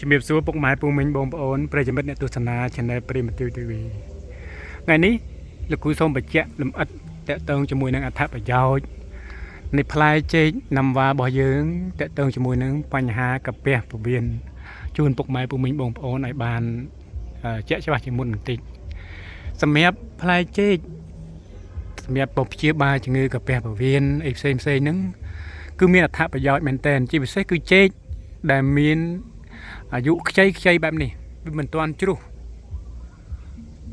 ជំរាបសួរពុកម៉ែពូមីងបងប្អូនប្រិយមិត្តអ្នកទស្សនា Channel Primitive TV ថ្ងៃនេះលោកគ្រូសូមបញ្ជាក់លម្អិតតកតងជាមួយនឹងអត្ថប្រយោជន៍នៃផ្លែចេកណាំវ៉ារបស់យើងតកតងជាមួយនឹងបញ្ហាកាពះពោះវៀនជូនពុកម៉ែពូមីងបងប្អូនឲ្យបានជាក់ច្បាស់ជាងមុនបន្តិចសម្រាប់ផ្លែចេកសម្រាប់ព្យាបាលជំងឺកាពះពោះវៀនអីផ្សេងហ្នឹងគឺមានអត្ថប្រយោជន៍មែនទែនជាពិសេសគឺចេកដែលមានអាយុខ្ចីបែបនេះវាមិនទាន់ជ្រុះ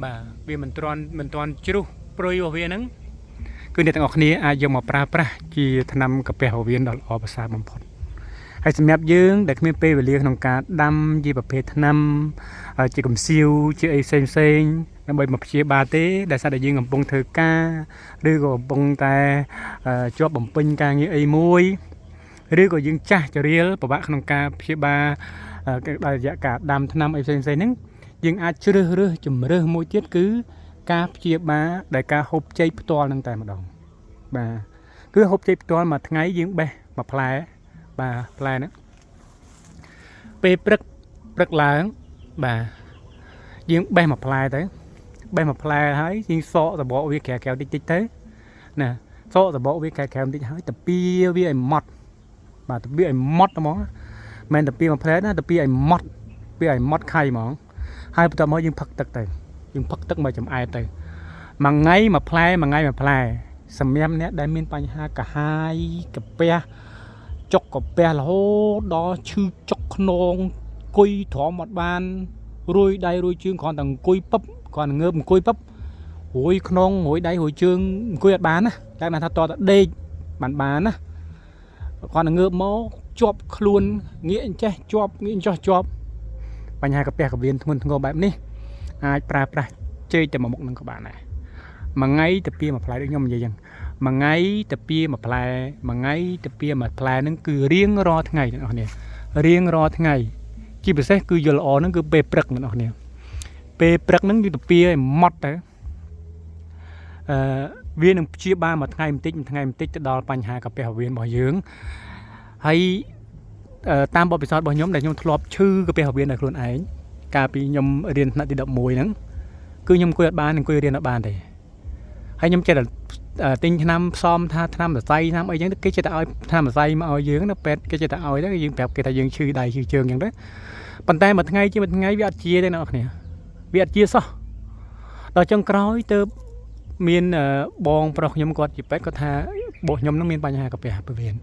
បាទវាមិនទាន់ជ្រុះព្រុយរបស់វាហ្នឹងគឺអ្នកទាំងអស់គ្នាអាចយកមកប្រើប្រាស់ជាថ្នាំកាពះពោះវៀនដ៏ល្អប្រសើរបំផុតហើយសម្រាប់យើងដែលគ្មានពេលវេលាក្នុងការដាំជាប្រភេទថ្នាំជាកំសៀវជាអីផ្សេងដើម្បីមកព្យាបាលទេដែលសារតែយើងកំពុងធ្វើការឬក៏កំពុងតែជាប់បំពេញការងារអីមួយឬក៏យើងចាស់ចរៀលពិបាកក្នុងការព្យាបាលដោយរយៈការដាំថ្នាំអីផ្សេងហ្នឹងយើងអាចជ្រើសរើសជំរើសមួយទៀតគឺការព្យាបាលដោយការហូបចេកផ្ទាល់នឹងតែម្ដងបាទគឺហូបចេកផ្ទាល់មួយថ្ងៃយើងបេះមួយផ្លែបាទផ្លែហ្នឹងពេលព្រឹកឡើងបាទយើងបេះមួយផ្លែទៅបេះមួយផ្លែហើយយើងសកសបកវាក្រៅតិចទៅណាសកសបកវាក្រៅបន្តិចហើយទៅពៀវាឲ្យម៉ត់បាទទៅពៀឲ្យម៉ត់ហ្មងមិនតែពីមួយផ្លែណាទៅពីឲ្យម៉ត់ពីឲ្យម៉ត់ខៃហ្មងហើយបន្ទាប់មកយើងផឹកទឹកទៅយើងផឹកទឹកមកចំអែតទៅមួយថ្ងៃមួយផ្លែមួយថ្ងៃមួយផ្លែសម្រាប់អ្នកដែលមានបញ្ហាកាហាយកាពះចុកកាពះរហូតដល់ឈឺចុកខ្នងអង្គុយទ្រាំអត់បានរួយដៃរួយជើងគ្រាន់តែអង្គុយពឹបគ្រាន់តែងើបអង្គុយពឹបរួយខ្នងរួយដៃរួយជើងអង្គុយអត់បានណាតែថាតតដេកបានណាគ្រាន់តែងើបមកជាប់ខ្លួនងាកអញ្ចេះជាប់ងាកចោះជាប់បញ្ហាកាពះកាវៀនធ្ងន់ធ្ងរបែបនេះអាចប្រើប្រាស់ចេកតែមួយមុខនឹងក៏បានដែរមួយថ្ងៃទៅពីមួយផ្លែដូចខ្ញុំនិយាយចឹងមួយថ្ងៃទៅពីមួយផ្លែមួយថ្ងៃទៅពីមួយផ្លែហ្នឹងគឺរៀងរាល់ថ្ងៃអ្នកនរគ្នារៀងរាល់ថ្ងៃជាពិសេសគឺយល់ល្អហ្នឹងគឺពេលព្រឹកអ្នកនរគ្នាពេលព្រឹកហ្នឹងគឺទៅពីឲ្យម៉ត់ទៅវានឹងព្យាបាលមួយថ្ងៃបន្តិចទៅដល់បញ្ហាកាពះកាវៀនរបស់យើងហើយតាមបទពិសោធន៍របស់ខ្ញុំដែលខ្ញុំធ្លាប់ឈឺកាពះពោះវៀនដោយខ្លួនឯងកាលពីខ្ញុំរៀនថ្នាក់ទី11ហ្នឹងគឺខ្ញុំអង្គុយអត់បានអង្គុយរៀនអត់បានទេហើយខ្ញុំចេះតែទិញថ្នាំផ្សំថាថ្នាំសរសៃថ្នាំអីចឹងគេចេះតែឲ្យថ្នាំសរសៃមកឲ្យយើងណាពេទ្យគេចេះតែឲ្យទៅយើងប្រាប់គេថាយើងឈឺដៃឈឺជើងចឹងទៅប៉ុន្តែមួយថ្ងៃជាមួយថ្ងៃវាអត់ជាទេអ្នកនរគ្នាវាអត់ជាសោះដល់ចុងក្រោយទៅមានបងប្រុសខ្ញុំគាត់ជាពេទ្យគាត់ថាបងខ្ញុំនឹងមានបញ្ហាកាពះពោះវៀន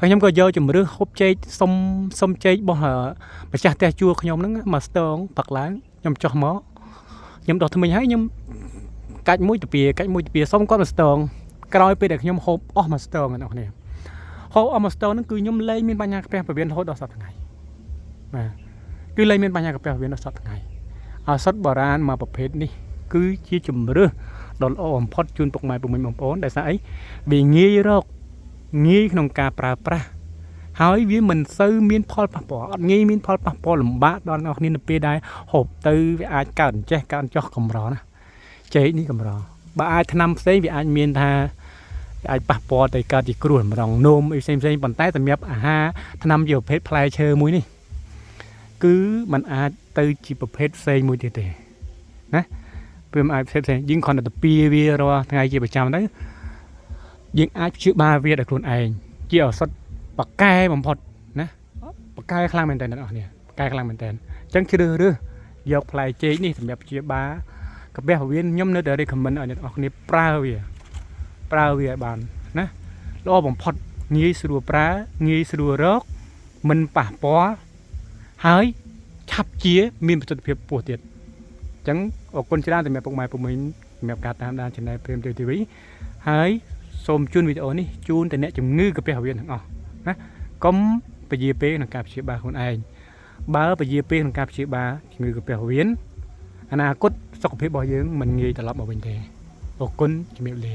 ហើយខ្ញុំក៏យកជំរឿហូបចេកសុំចេករបស់ម្ចាស់ផ្ទះជួលខ្ញុំហ្នឹងមកស្ទងផឹកឡើងខ្ញុំចុះមកខ្ញុំដោះថ្មិញហើយខ្ញុំកាច់មួយទៅពីសុំគាត់មកស្ទងក្រោយពេលដែលខ្ញុំហូបអស់មកស្ទងអ្នកនរគ្នាហូបអស់មកស្ទងហ្នឹងគឺខ្ញុំលែងមានបញ្ហាកាពះពោះវៀនរហូតដល់សប្តាហ៍ថ្ងៃបាទគឺលែងមានបញ្ហាកាពះពោះវៀនដល់សប្តាហ៍ថ្ងៃឱសថបុរាណមកប្រភេទនេះគឺជាជំរឿដ៏ល្អបំផុតជូនពុកម៉ែពុកមីងបងប្អូនដែលសារអីវាងាយរកងាយក្នុងការប្រើប្រាស់ហើយវាមិនសូវមានផលប៉ះពាល់អត់ងាយមានផលប៉ះពាល់លំបាកដល់អ្នកគ្នានៅពេលដែលហូបទៅវាអាចកើតអញ្ចេះកើតចុះកម្រណាចេកនេះកម្របើអាចថ្នាំផ្សេងវាអាចមានថាអាចប៉ះពាល់ទៅកើតជាគ្រោះម្ដងនោមអីផ្សេងប៉ុន្តែសម្រាប់អាហារថ្នាំជាប្រភេទផ្លែឈើមួយនេះគឺมันអាចទៅជាប្រភេទផ្សេងមួយទៀតទេណាព្រមអាចផ្សេងយើងគ្រាន់តែទៅពីវារាល់ថ្ងៃជាប្រចាំទៅយើងអាចព្យាបាលវាដោយខ្លួនឯងជាឱសថបកែបំផុតណាបកែខ្លាំងមែនតើអ្នកនរគ្នាបកែខ្លាំងមែនតើអញ្ចឹងជ្រើសរើសយកផ្លែចេកនេះសម្រាប់ព្យាបាលកាពះពោះវៀនខ្ញុំនៅតែ recommend ឲ្យអ្នកនរគ្នាប្រើវាឲ្យបានណាល្អបំផុតងាយស្រួលប្រើងាយស្រួលរកមិនប៉ះពាល់ហើយឆាប់ជាមានប្រសិទ្ធភាពខ្ពស់ទៀតអញ្ចឹងអរគុណច្រើនសម្រាប់ពុកម៉ែពុកមីងសម្រាប់ការតាមដាន Channel Primitive TV ហើយសូមជូនវីដេអូនេះជូនទៅអ្នកជំងឺកាពះពោះវៀនទាំងអស់ណាកុំពជាពេកក្នុងការព្យាបាលខ្លួនឯងបើពជាពេកក្នុងការព្យាបាលជំងឺកាពះពោះវៀនអនាគតសុខភាពរបស់យើងមិនងាយត្រឡប់មកវិញទេអរគុណជំរាបលា